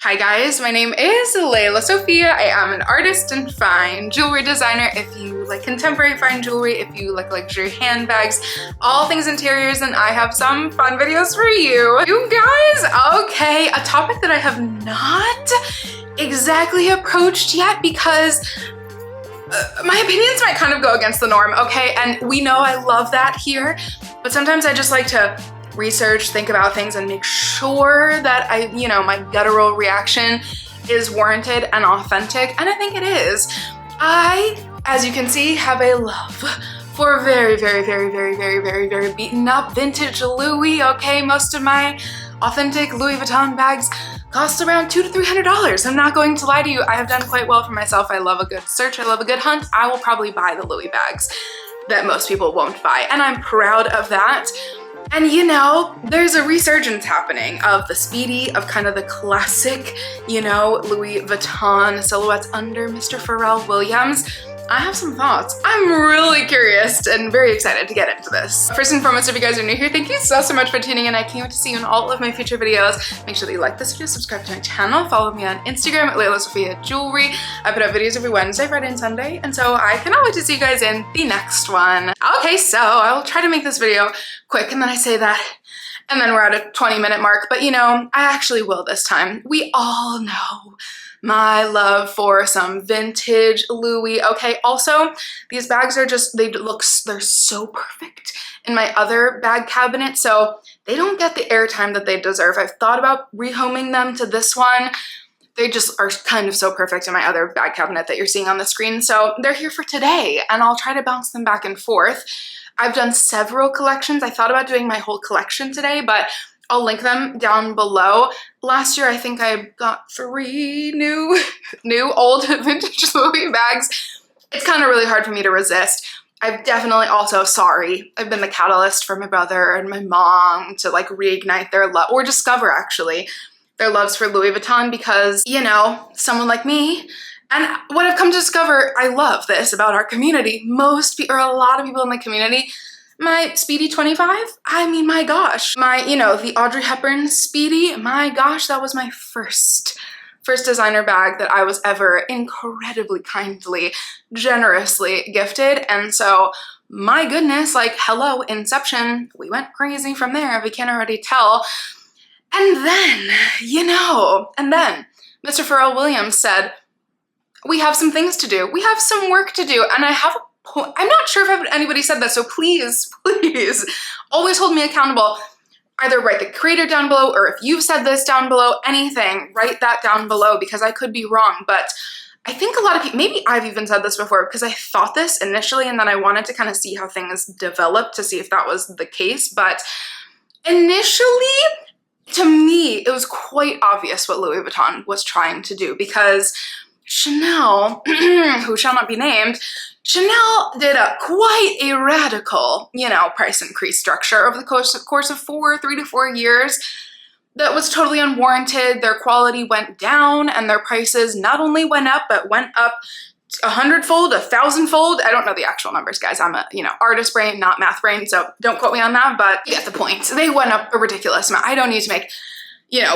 Hi guys, my name is Lelasophia. I am an artist and fine jewelry designer. If you like contemporary fine jewelry, if you like luxury handbags, all things interiors, then I have some fun videos for you. You guys, okay, a topic that I have not exactly approached yet because my opinions might kind of go against the norm, okay? And we know I love that here, but sometimes I just like to research, think about things, and make sure that my guttural reaction is warranted and authentic, and I think it is. I, as you can see, have a love for very beaten up vintage Louis, okay? Most of my authentic Louis Vuitton bags cost around $200 to $300. I'm not going to lie to you, I have done quite well for myself. I love a good search, I love a good hunt. I will probably buy the Louis bags that most people won't buy, and I'm proud of that. And you know, there's a resurgence happening of the SPEEDY, of kind of the classic, Louis Vuitton silhouettes under Mr. Pharrell Williams. I have some thoughts. I'm really curious and very excited to get into this. First and foremost, if you guys are new here, thank you so much for tuning in. I can't wait to see you in all of my future videos. Make sure that you like this video, subscribe to my channel, follow me on Instagram at lelasophia jewelry. I put out videos every Wednesday, Friday, and Sunday, and so I cannot wait to see you guys in the next one. Okay, so I will try to make this video quick, and then I say that, and then we're at a 20-minute mark, but I actually will this time. We all know my love for some vintage Louis, okay? Also, these bags are just, they're so perfect in my other bag cabinet, so they don't get the airtime that they deserve. I've thought about rehoming them to this one. They just are kind of so perfect in my other bag cabinet that you're seeing on the screen, so they're here for today, and I'll try to bounce them back and forth. I've done several collections. I thought about doing my whole collection today, but I'll link them down below. Last year, I think I got 3 new old vintage Louis bags. It's kind of really hard for me to resist. I've definitely also, I've been the catalyst for my brother and my mom to like reignite their love, or discover actually, their loves for Louis Vuitton because, someone like me, and what I've come to discover, I love this about our community. A lot of people in the community, my SPEEDY 25, I mean, my gosh. The Audrey Hepburn SPEEDY, my gosh, that was my first designer bag that I was ever incredibly kindly, generously gifted. And so, my goodness, like, hello, Inception, we went crazy from there, if you can't already tell. And then, Mr. Pharrell Williams said, we have some things to do. We have some work to do. And I have a point. I'm not sure if anybody said that, so please always hold me accountable. Either write the creator down below, or if you've said this down below, anything, write that down below because I could be wrong. But I think a lot of people, maybe I've even said this before because I thought this initially and then I wanted to kind of see how things developed to see if that was the case. But initially, to me, it was quite obvious what Louis Vuitton was trying to do because Chanel, who shall not be named, Chanel did quite a radical, price increase structure over the course of 3 to 4 years that was totally unwarranted. Their quality went down and their prices not only went up, but went up 100-fold, 1,000-fold. I don't know the actual numbers, guys. I'm a, artist brain, not math brain, so don't quote me on that, but you get the point. They went up a ridiculous amount. I don't need to make,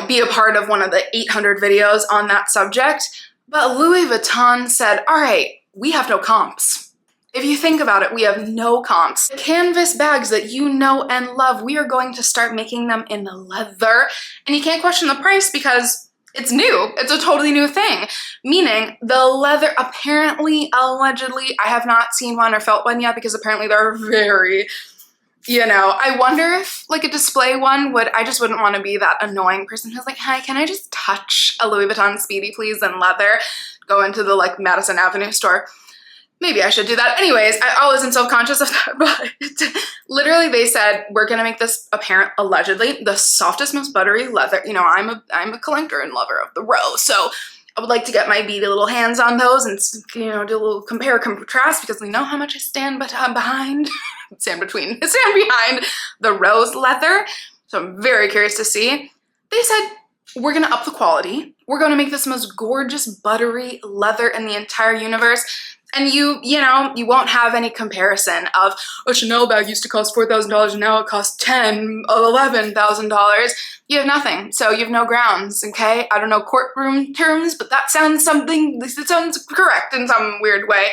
be a part of one of the 800 videos on that subject. But Louis Vuitton said, all right, we have no comps. If you think about it, we have no comps. The canvas bags that you know and love, we are going to start making them in leather. And you can't question the price because it's new. It's a totally new thing. Meaning the leather, apparently, allegedly, I have not seen one or felt one yet because apparently they're very, I wonder if like a display one I just wouldn't want to be that annoying person who's like, hi, can I just touch a Louis Vuitton SPEEDY please in leather? Go into the like Madison Avenue store. Maybe I should do that. Anyways, I wasn't self-conscious of that, but literally they said, we're gonna make this allegedly, the softest, most buttery leather. I'm a collector and lover of the rose, so I would like to get my beady little hands on those and, do a little compare and contrast because we know how much I stand behind the rose leather. So I'm very curious to see. They said, we're gonna up the quality. We're gonna make this the most gorgeous, buttery leather in the entire universe. And you know, you won't have any comparison of a Chanel bag used to cost $4,000 and now it costs $11,000. You have nothing, so you have no grounds, okay? I don't know courtroom terms, but that sounds it sounds correct in some weird way.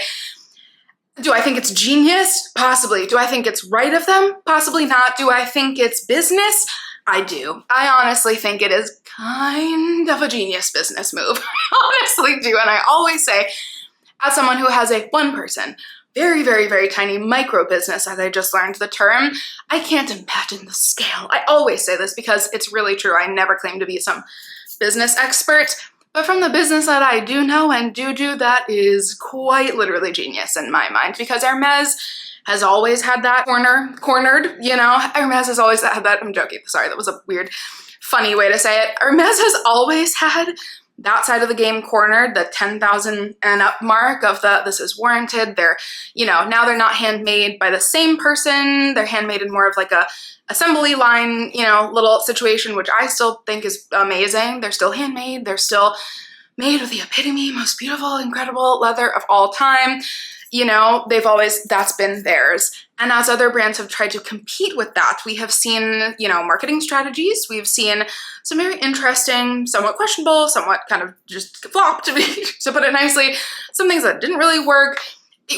Do I think it's genius? Possibly. Do I think it's right of them? Possibly not. Do I think it's business? I do. I honestly think it is kind of a genius business move. I honestly do, and I always say, as someone who has a one-person, very, very, very tiny micro business, as I just learned the term, I can't imagine the scale. I always say this because it's really true. I never claim to be some business expert, but from the business that I do know and do, that is quite literally genius in my mind, because Hermes has always had that cornered, you know? Hermes has always had that. I'm joking. Sorry, that was a weird, funny way to say it. Hermes has always had that side of the game cornered, the 10,000 and up mark of the this is warranted. They're, you know, now they're not handmade by the same person. They're handmade in more of like a assembly line, you know, little situation, which I still think is amazing. They're still handmade. They're still made with the epitome, most beautiful, incredible leather of all time. You know, that's been theirs. And as other brands have tried to compete with that, we have seen, you know, marketing strategies. We've seen some very interesting, somewhat questionable, somewhat kind of just flopped, to put it nicely, some things that didn't really work.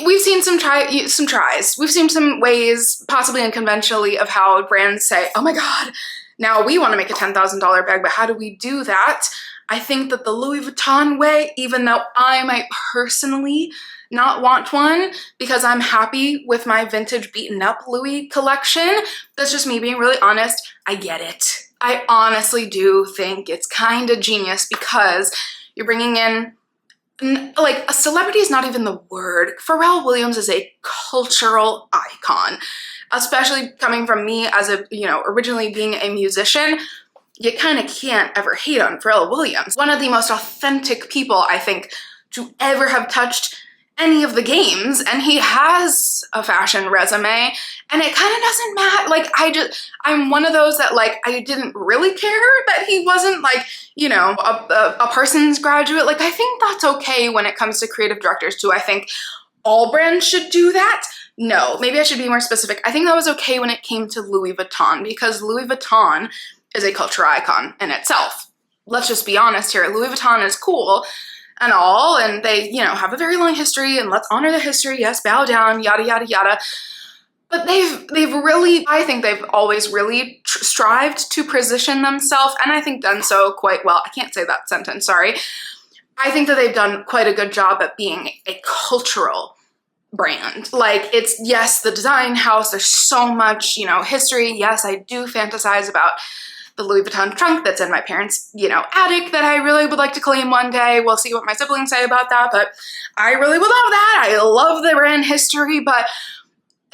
We've seen some tries. We've seen some ways, possibly unconventionally, of how brands say, oh my God, now we want to make a $10,000 bag, but how do we do that? I think that the Louis Vuitton way, even though I might personally not want one because I'm happy with my vintage beaten up Louis collection, that's just me being really honest, I get it. I honestly do think it's kind of genius because you're bringing in, like, a celebrity is not even the word. Pharrell Williams is a cultural icon, especially coming from me as a, you know, originally being a musician. You kind of can't ever hate on Pharrell Williams. One of the most authentic people, I think, to ever have touched any of the games, and he has a fashion resume, and it kind of doesn't matter. Like, I'm one of those that, like, I didn't really care that he wasn't, like, you know, a Parsons graduate. Like, I think that's okay when it comes to creative directors too. I think all brands should do that. No, maybe I should be more specific. I think that was okay when it came to Louis Vuitton, because Louis Vuitton is a culture icon in itself. Let's just be honest here. Louis Vuitton is cool and all, and they, you know, have a very long history, and let's honor the history. Yes, bow down, yada, yada, yada. But they've really, I think they've always really strived to position themselves, and I think done so quite well. I can't say that sentence, sorry. I think that they've done quite a good job at being a cultural brand. Like, it's, yes, the design house, there's so much, you know, history. Yes, I do fantasize about the Louis Vuitton trunk that's in my parents', you know, attic that I really would like to claim one day. We'll see what my siblings say about that, but I really would love that. I love the brand history, but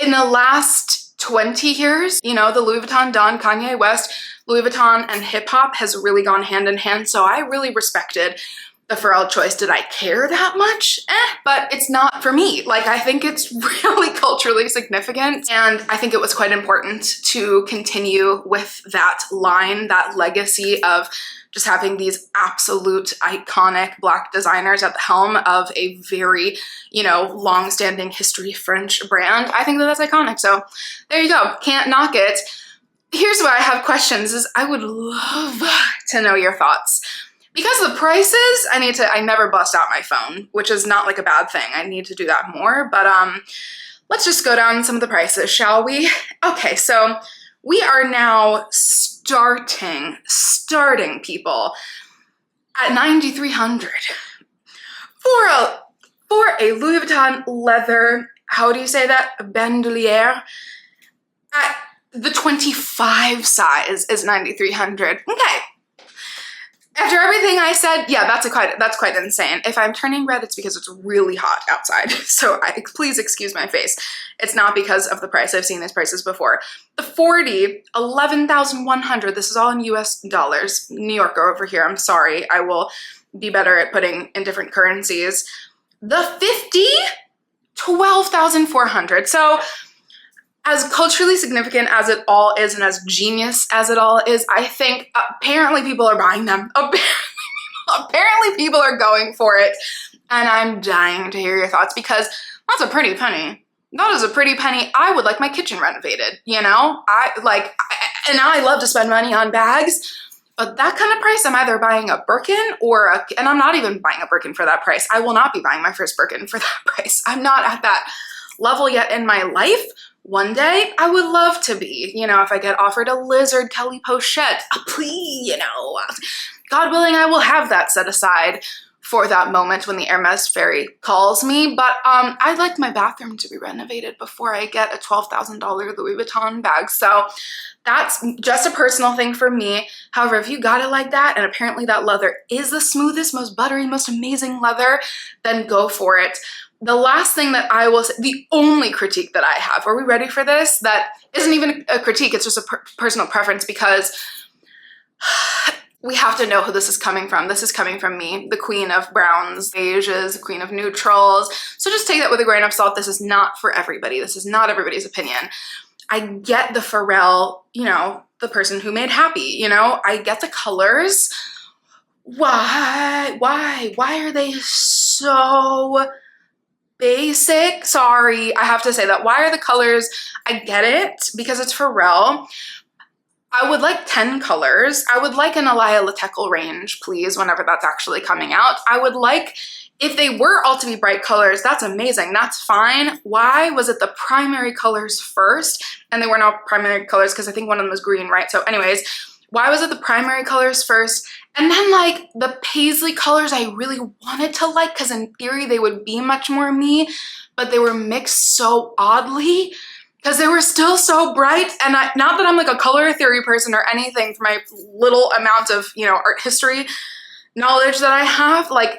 in the last 20 years, you know, the Louis Vuitton Don Kanye West, Louis Vuitton and hip hop has really gone hand in hand, so I really respected the Pharrell choice. Did I care that much? But it's not for me. Like, I think it's really culturally significant, and I think it was quite important to continue with that line, that legacy of just having these absolute iconic Black designers at the helm of a very, you know, long-standing history French brand. I think that that's iconic, so there you go. Can't knock it. Here's why I have questions, is I would love to know your thoughts. Because the prices, I never bust out my phone, which is not like a bad thing. I need to do that more, but let's just go down some of the prices, shall we? Okay, so we are now starting people at $9,300 for a Louis Vuitton leather, how do you say that? Bandolier. At the 25 size is $9,300. Okay. After everything I said, yeah, that's quite insane. If I'm turning red, it's because it's really hot outside. So please excuse my face. It's not because of the price. I've seen these prices before. The 40, $11,100. This is all in US dollars. New Yorker over here. I'm sorry. I will be better at putting in different currencies. The 50, $12,400. So as culturally significant as it all is and as genius as it all is, I think apparently people are buying them. Apparently Apparently people are going for it, and I'm dying to hear your thoughts because that's a pretty penny. That is a pretty penny. I would like my kitchen renovated, you know? And I love to spend money on bags, but that kind of price, I'm either buying a Birkin and I'm not even buying a Birkin for that price. I will not be buying my first Birkin for that price. I'm not at that level yet in my life. One day I would love to be, you know, if I get offered a lizard Kelly pochette, please, you know, God willing, I will have that set aside for that moment when the Hermes fairy calls me. But I'd like my bathroom to be renovated before I get a $12,000 Louis Vuitton bag. So that's just a personal thing for me. However, if you got it like that, and apparently that leather is the smoothest, most buttery, most amazing leather, then go for it. The last thing that I will say, the only critique that I have, are we ready for this? That isn't even a critique, it's just a personal preference, because we have to know who this is coming from. This is coming from me, the queen of browns, beiges, the queen of neutrals. So just take that with a grain of salt. This is not for everybody. This is not everybody's opinion. I get the Pharrell, you know, the person who made Happy, you know, I get the colors. Why are they so basic? Sorry, I have to say that. Why are the colors? I get it because it's Pharrell. I would like 10 colors. I would like an Elia Latecal range, please, whenever that's actually coming out. I would like, if they were all to be bright colors, that's amazing. That's fine. Why was it the primary colors first? And they were not primary colors because I think one of them was green, right? So anyways, why was it the primary colors first? And then like the paisley colors I really wanted to like, because in theory they would be much more me, but they were mixed so oddly because they were still so bright. And not that I'm like a color theory person or anything, for my little amount of, you know, art history knowledge that I have, like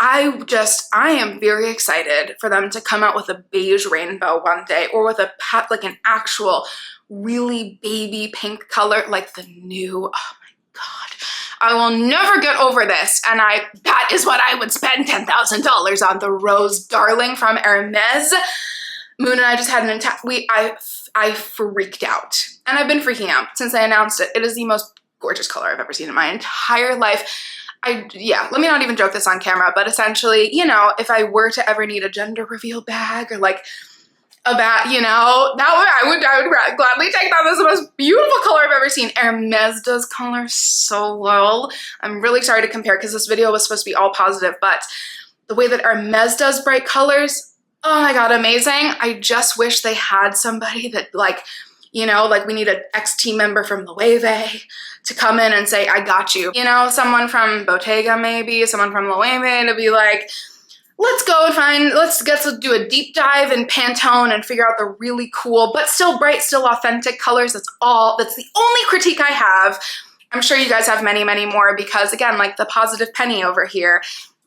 I am very excited for them to come out with a beige rainbow one day, or with like an actual really baby pink color, like the new, oh my God, I will never get over this. And that is what I would spend $10,000 on, the Rose Darling from Hermes. Moon and I just had an attack. I freaked out, and I've been freaking out since I announced it. It is the most gorgeous color I've ever seen in my entire life. Yeah, let me not even joke this on camera, but essentially, you know, if I were to ever need a gender reveal bag, or like a bag, you know, I would gladly take that. This is the most beautiful color I've ever seen. Hermes does color so well. I'm really sorry to compare because this video was supposed to be all positive, but the way that Hermes does bright colors, oh my God, amazing. I just wish they had somebody that, like, you know, like we need an ex-team member from Loewe to come in and say, I got you. You know, someone from Bottega maybe, someone from Loewe to be like, let's do a deep dive in Pantone and figure out the really cool, but still bright, still authentic colors. That's the only critique I have. I'm sure you guys have many, many more, because again, like the positive penny over here,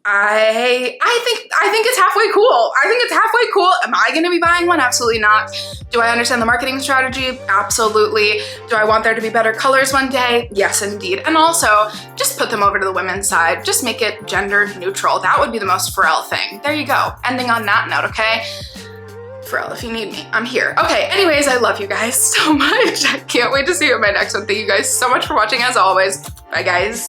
I think it's halfway cool. I think it's halfway cool. Am I gonna be buying one? Absolutely not. Do I understand the marketing strategy? Absolutely. Do I want there to be better colors one day? Yes, indeed. And also, just put them over to the women's side. Just make it gender neutral. That would be the most Pharrell thing. There you go. Ending on that note, okay? Pharrell, if you need me, I'm here. Okay, anyways, I love you guys so much. I can't wait to see you in my next one. Thank you guys so much for watching, as always. Bye, guys.